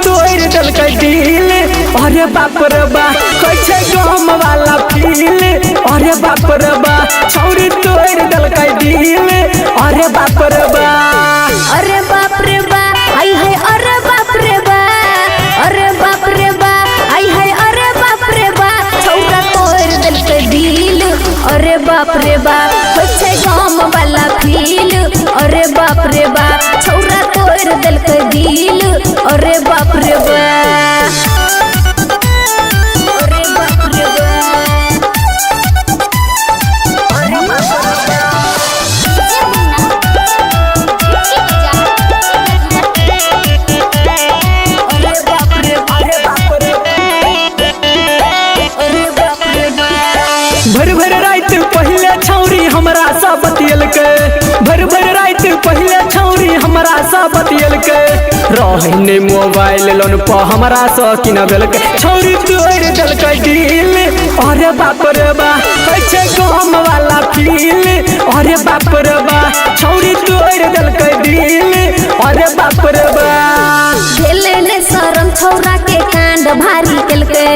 तोड़ दिल के दिल। अरे बाप रे बा कैसे गम वाला फील। अरे बाप रे बा छौरी तोड़ दिल के दिल। अरे बाप रे बा अरे बाप रे बा आई है अरे बाप रे बा। अरे बाप रे बा आई है अरे बाप रे बा छौरा तोड़ दिल के दिल। अरे बाप रे बा कैसे गम वाला फील। अरे बाप रे बा छौरा तोड़ दिल के दिल। अरे बाप रे बा भर भर रात पहले छौरी हमरा सा बतियल के। भर भर रात पहले छौरी हमरा सा बतियल के। रहने मोबाइल लोन पर हमरा सा किना दिल के। छौरी तोड़ दिल के दिल। अरे बाप रे बा कैसे गम वाला फील। अरे बाप रे बा छौरी तोड़ दिल के दिल। अरे बाप रे बा भेले ने शरम छौरा के कांड भारी केलके।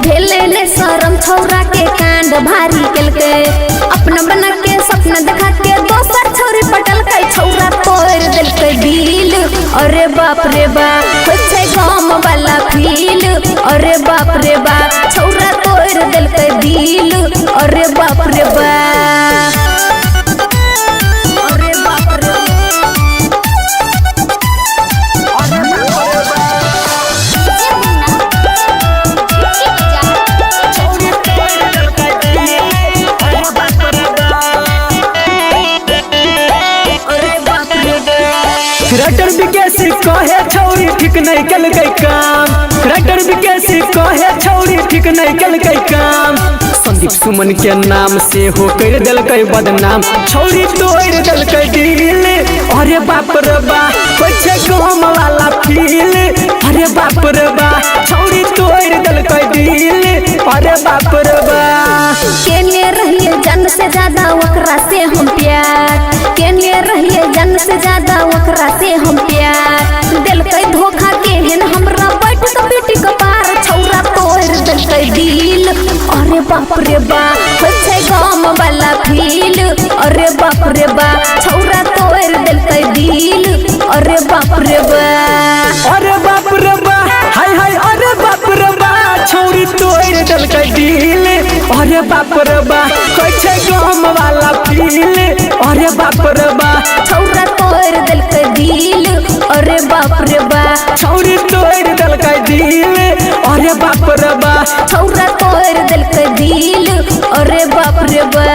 भेले ने शरम छौरा के कांड भारी केलके। अपना बना के सपना देखा के दोसर छौरी पटल के छौरा तोड़ दिल के दिल। अरे बाप रे बा कैसे गम वाला फील। अरे बाप रे बा छौरा तोड़ दिल के दिल। अरे बाप रे बा राइटर विकेश कहे छौरी ठीक नहीं कल गई काम। राइटर विकेश कहे छौरी ठीक नहीं कल गई काम। संदीप सुमन के नाम से हो कर दिल के बदनाम। छौरी तोड़ दिल के दिल। अरे बाप रे बा कैसे गम वाला फील। अरे बाप रे बा छौरी तोड़ दिल के दिल। अरे बाप रे बा केने रहिए जन से ज्यादा ओकरा से हम प्यार। केने रहिए जन से ज्यादा ओकरा से हम प्यार। दिल के धोखा के हेन हमरा बैठ के बेटी के पार छौरा तोड़ दिल के दिल। अरे बाप रे बा कैसे गम वाला फील। अरे बाप रे बा छौरा तोड़ दिल के दिल। अरे बाप रे बा अरे बाप रे बा हाय हाय। अरे बाप रे बा छौरी तोड़ दिल के दिल। अरे बाप रे बा कैसे गम वाला फील। अरे बाप रे बा छौरा तोड़ दिल के दिल। अरे बाप रे बा छौरी तोड़ दिल के दिल। अरे बाप रे बा छौरा तोड़ दिल के दिल। अरे बाप रे बा।